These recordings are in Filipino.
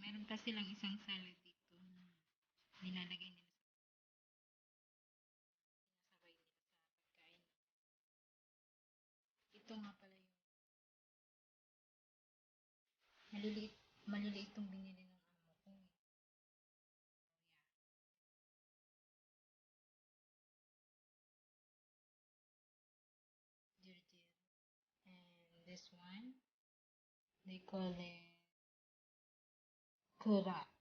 meron kasi lang isang salad dito na nilalagay nila sabay nila sa pagkain. Ito nga pala yung maliliit, maliliit itong binili ng amo ko. Dirty. And this one, they call it kurat.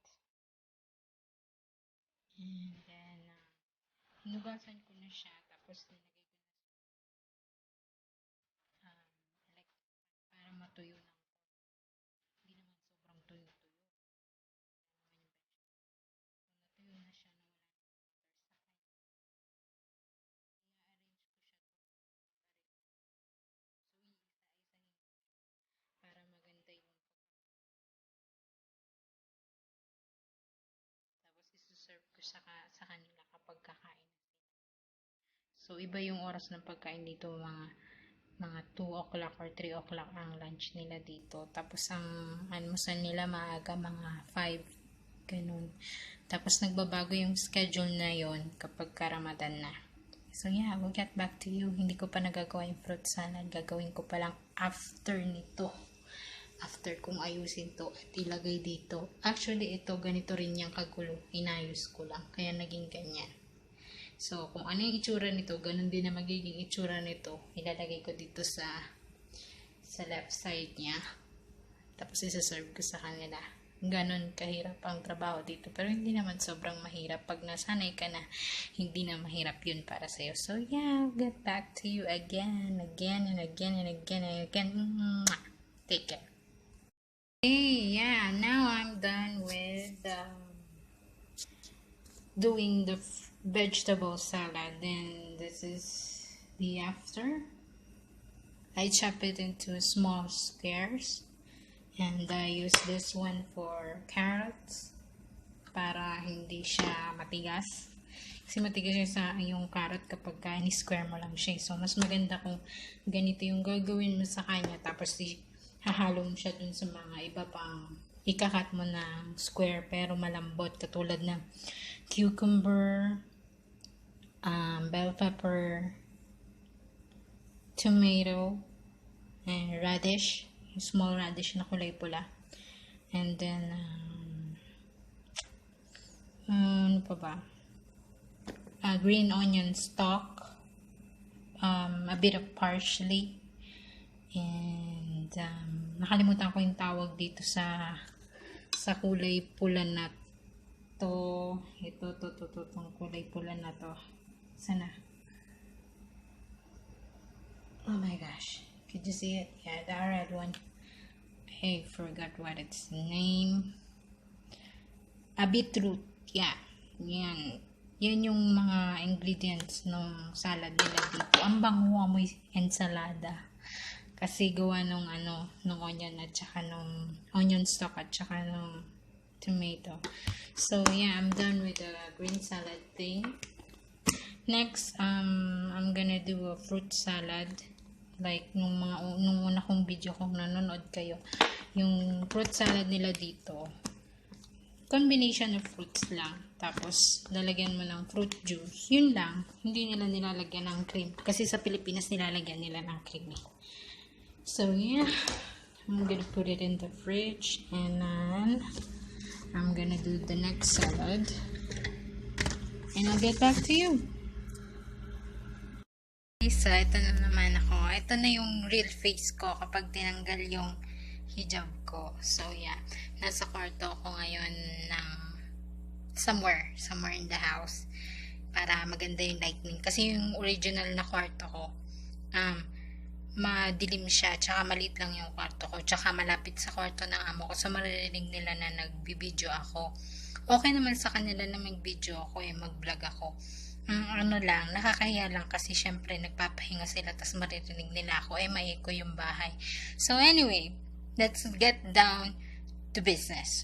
And then, hinugasan ko na siya, tapos nilagay ko na like, para matuyo ng hindi naman sobrang tuyo-tuyo. Naman yung vegetable. So, natuyo na siya na wala na water sa kanya. I-arrange ko siya to para maganda yung tapos isuserve ko sa kanila kapag kakain na sila. So, iba yung oras ng pagkain dito, mga 2 o'clock or 3 o'clock ang lunch nila dito. Tapos, ang almusal nila maaga, mga 5, ganun. Tapos, nagbabago yung schedule na yon kapag Ramadan na. So, yeah, we'll get back to you. Hindi ko pa nagagawa yung fruit salad. Gagawin ko pa lang after nito. After kong ayusin to at ilagay dito. Actually, ito, ganito rin yung kagulo. Inayos ko lang. Kaya naging ganyan. So, kung ano yung itsura nito, ganun din na magiging itsura nito. Ilalagay ko dito sa left side niya. Tapos, isa-serve ko sa kanila. Ganun kahirap ang trabaho dito. Pero hindi naman sobrang mahirap. Pag nasanay ka na, hindi na mahirap yun para sa'yo. So, yeah, I'll get back to you again and again. Take care. Hey, yeah, now I'm done with doing the vegetable salad. Then this is the after. I chop it into small squares. And I use this one for carrots para hindi siya matigas. Kasi matigas siya sa yung carrot kapag ni-square mo lang siya. So, mas maganda kung ganito yung gagawin mo sa kanya. Tapos, hahalo mo siya dun sa mga iba pang ikakat mo na square pero malambot. Katulad ng cucumber, bell pepper, tomato, and radish. Small radish na kulay pula. And then, ano pa ba? Green onion stalk, a bit of parsley, and nakalimutan ko yung tawag dito sa kulay pula na to. Itong kulay pula na to. Sana? Oh my gosh. Could you see it? Yeah, the red one. I forgot what its name. A beetroot. Yeah. Yan. Yan yung mga ingredients ng salad nila dito. Ang bango amoy ensalada. Kasi gawa nung onion at saka nung onion stock at saka nung tomato. So, yeah, I'm done with the green salad thing. Next, I'm gonna do a fruit salad. Like, nung una kong video kung nanonood kayo, yung fruit salad nila dito, combination of fruits lang. Tapos, lalagyan mo ng fruit juice. Yun lang. Hindi nila nilalagyan ng cream. Kasi sa Pilipinas, nilalagyan nila ng cream. So, yeah. I'm gonna put it in the fridge. And then, I'm gonna do the next salad. And I'll get back to you. So, ito na naman ako. Ito na yung real face ko kapag tinanggal yung hijab ko. So, yeah. Nasa kwarto ako ngayon ng somewhere in the house para maganda yung lighting. Kasi yung original na kwarto ko, madilim siya, tsaka maliit lang yung kwarto ko, tsaka malapit sa kwarto ng amo ko. So, maririnig nila na nagbibideo ako. Okay naman sa kanila na mag-video ako, mag-vlog ako. Nakakahiya lang kasi syempre nagpapahinga sila tas maririnig nila ako, maiko yung bahay. So anyway, let's get down to business.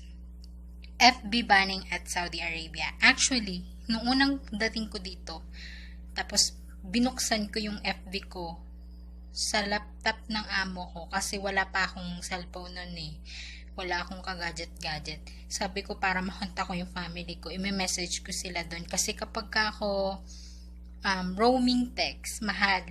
FB banning at Saudi Arabia. Actually, nung unang dating ko dito, tapos binuksan ko yung FB ko sa laptop ng amo ko kasi wala pa akong cellphone nun wala akong ka-gadget-gadget. Sabi ko para makontak ko yung family ko, i-message ko sila doon. Kasi kapag ako roaming text, mahal.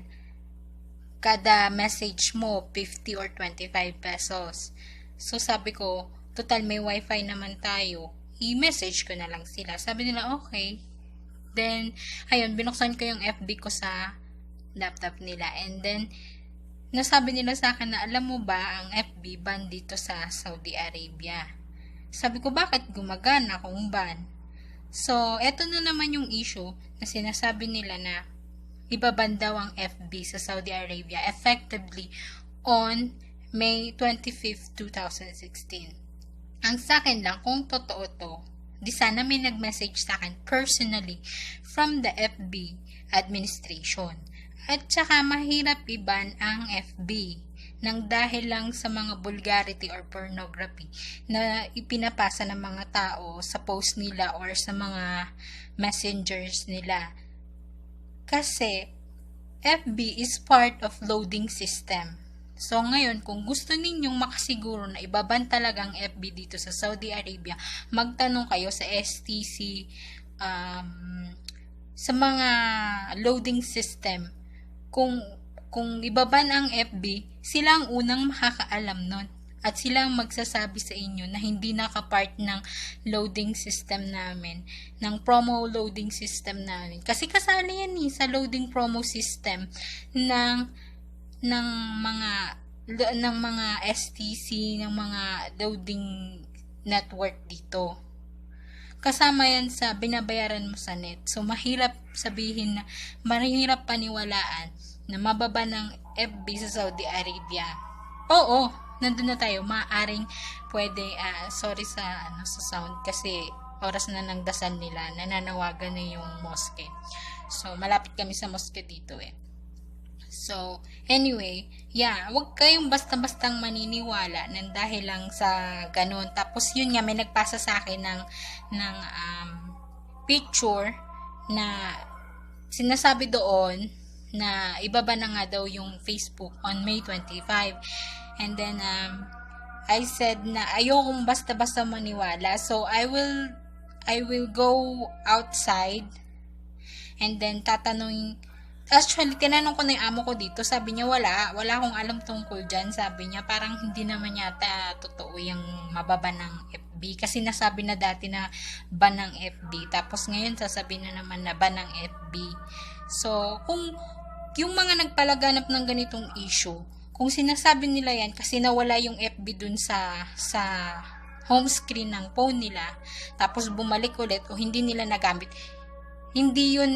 Kada message mo, 50 or 25 pesos. So sabi ko, total may wifi naman tayo, i-message ko na lang sila. Sabi nila, okay. Then, ayun, binuksan ko yung FB ko sa laptop nila. And then, nasabi nila sa akin na, alam mo ba, ang FB ban dito sa Saudi Arabia. Sabi ko, bakit gumagana kung ban? So, eto na naman yung issue na sinasabi nila na ibaban daw ang FB sa Saudi Arabia effectively on May 25, 2016. Ang sa akin lang, kung totoo to, di sana may nag-message sa akin personally from the FB administration. At saka mahirap iban ang FB nang dahil lang sa mga vulgarity or pornography na ipinapasa ng mga tao sa post nila or sa mga messengers nila. Kasi FB is part of loading system. So ngayon, kung gusto ninyong makasiguro na ibaban talagang FB dito sa Saudi Arabia, magtanong kayo sa STC, sa mga loading system. Kung ibaban ang FB, sila ang unang makakaalam nun. At sila ang magsasabi sa inyo na hindi nakapart ng loading system namin, ng promo loading system namin. Kasi kasali yan sa loading promo system ng mga STC, ng mga loading network dito. Kasama yan sa binabayaran mo sa net. So, mahirap paniwalaan na mababa ng FB sa Saudi Arabia. Oo, nandun na tayo. Maaring pwede, sorry sa sound kasi oras na ng dasal nila, nananawagan na yung mosque. So, malapit kami sa mosque dito eh. So, anyway, wag kayong basta-bastang maniniwala nang dahil lang sa ganun. Tapos yun nga, may nagpasa sa akin ng picture na sinasabi doon na ibaba na nga daw yung Facebook on May 25. And then, I said na ayokong basta-basta maniwala. So, I will go outside and then tatanungin. Actually, tinanong ko na yung amo ko dito. Sabi niya, wala akong alam tungkol dyan. Sabi niya, parang hindi naman yata totoo yung mababa ng FB. Kasi nasabi na dati na ban ng FB. Tapos ngayon, sasabihin na naman na ban ng FB. So, kung yung mga nagpalaganap ng ganitong issue, kung sinasabi nila yan kasi nawala yung FB dun sa home screen ng phone nila, tapos bumalik ulit o hindi nila nagamit, hindi yun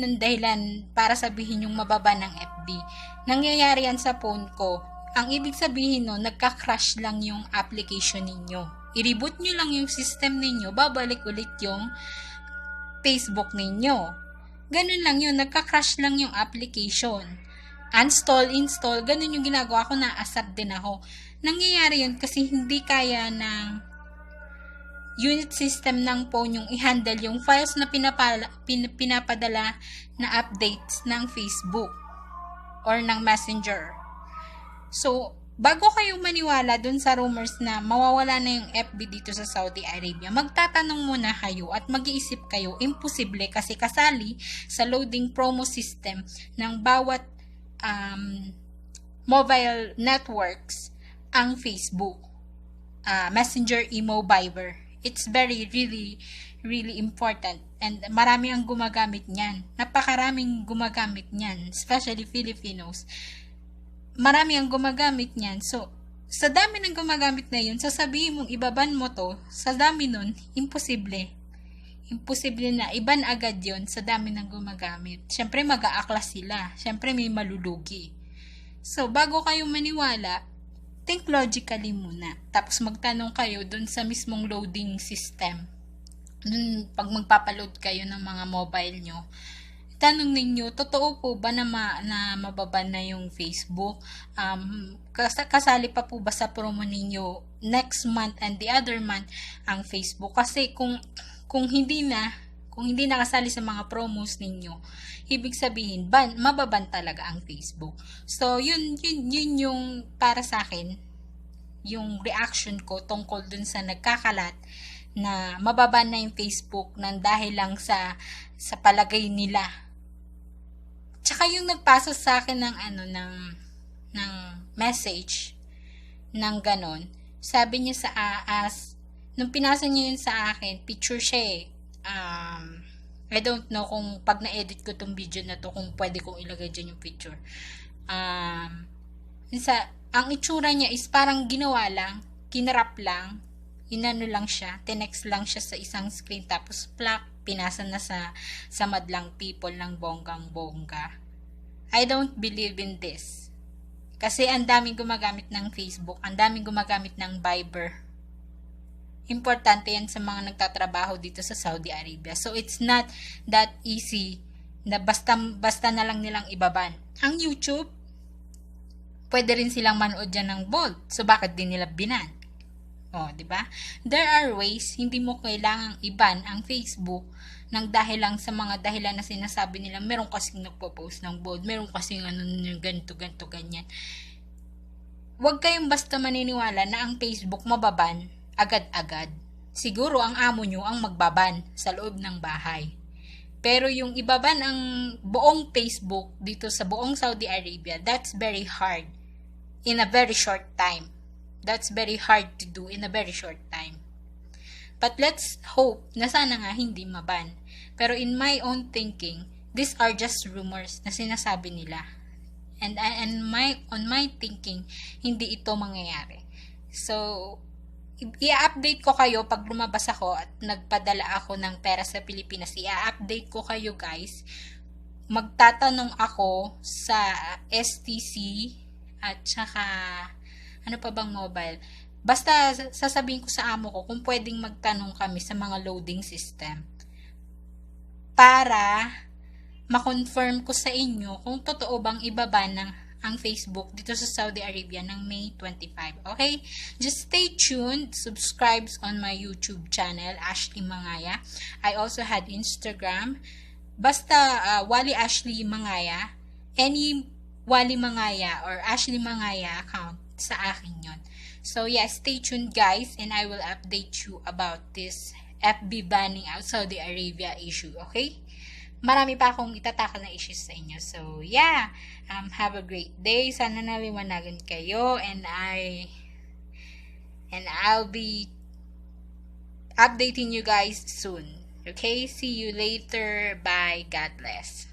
ang dahilan para sabihin yung mababa ng FB. Nangyayari yan sa phone ko. Ang ibig sabihin no, nagka-crash lang yung application ninyo. I-reboot nyo lang yung system ninyo, babalik ulit yung Facebook ninyo. Ganun lang yun, nagka-crash lang yung application. Uninstall, install, ganun yung ginagawa ko, na-asap din ako. Nangyayari yun kasi hindi kaya ng unit system ng phone yung i-handle yung files na pinapadala na updates ng Facebook or ng Messenger. So, bago kayo maniwala dun sa rumors na mawawala na yung FB dito sa Saudi Arabia, magtatanong muna kayo at mag-iisip kayo, imposible kasi kasali sa loading promo system ng bawat mobile networks ang Facebook, Messenger, Imo, Viber. It's very, really, really important. And marami ang gumagamit niyan. Napakaraming gumagamit niyan. Especially Filipinos. Marami ang gumagamit niyan. So, sa dami ng gumagamit na yun, sasabihin mong ibaban mo to, sa dami nun, imposible. Imposible na. Iban agad yun sa dami ng gumagamit. Siyempre, mag-aaklas sila. Siyempre, may malulugi. So, bago kayo maniwala, think logically muna. Tapos magtanong kayo dun sa mismong loading system. Dun, pag magpapaload kayo ng mga mobile nyo, tanong ninyo, totoo po ba na mababa na yung Facebook? Kasali pa po ba sa promo ninyo next month and the other month ang Facebook? Kasi kung hindi na kasali sa mga promos ninyo, ibig sabihin, mababan talaga ang Facebook. So, yun yung para sa akin, yung reaction ko tungkol dun sa nagkakalat na mababan na yung Facebook nang dahil lang sa palagay nila. Tsaka yung nagpasa sa akin ng ng message ng ganon, sabi niya sa nung pinasa niya yun sa akin, picture siya I don't know kung pag na-edit ko tong video na to, kung pwede kong ilagay dyan yung picture. Ang itsura niya is parang ginawa lang, kinarap lang, inano lang siya, tinext lang siya sa isang screen, tapos plak, pinasa na sa madlang people ng bonggang-bongga. I don't believe in this. Kasi ang daming gumagamit ng Facebook, ang daming gumagamit ng Viber. Importante yan sa mga nagtatrabaho dito sa Saudi Arabia. So, it's not that easy na basta na lang nilang ibaban. Ang YouTube, pwede rin silang manood dyan ng bold. So, bakit din nila binan? Diba? There are ways, hindi mo kailangang iban ang Facebook nang dahil lang sa mga dahilan na sinasabi nila, meron kasing nagpo-post ng bold, meron kasing ganito, ganyan. Huwag kayong basta maniniwala na ang Facebook mababan agad-agad. Siguro ang amo nyo ang magbaban sa loob ng bahay. Pero yung ibaban ang buong Facebook dito sa buong Saudi Arabia, that's very hard in a very short time. That's very hard to do in a very short time. But let's hope na sana nga hindi maban. Pero in my own thinking, these are just rumors na sinasabi nila. And on my thinking, hindi ito mangyayari. So, i-update ko kayo pag lumabas ako at nagpadala ako ng pera sa Pilipinas. I-update ko kayo guys. Magtatanong ako sa STC at saka ano pa bang mobile. Basta sasabihin ko sa amo ko kung pwedeng magtanong kami sa mga loading system para ma-confirm ko sa inyo kung totoo bang ibaba ng ang Facebook dito sa Saudi Arabia ng May 25. Okay? Just stay tuned. Subscribe on my YouTube channel, Ashley Mangaya. I also had Instagram. Basta Wally Ashley Mangaya. Any Wally Mangaya or Ashley Mangaya account sa akin yon. So yeah, stay tuned guys and I will update you about this FB banning out Saudi Arabia issue. Okay? Marami pa akong itatakal na issues sa inyo. So, yeah. Have a great day. Sana naliwanagan kayo and I'll be updating you guys soon. Okay? See you later. Bye. God bless.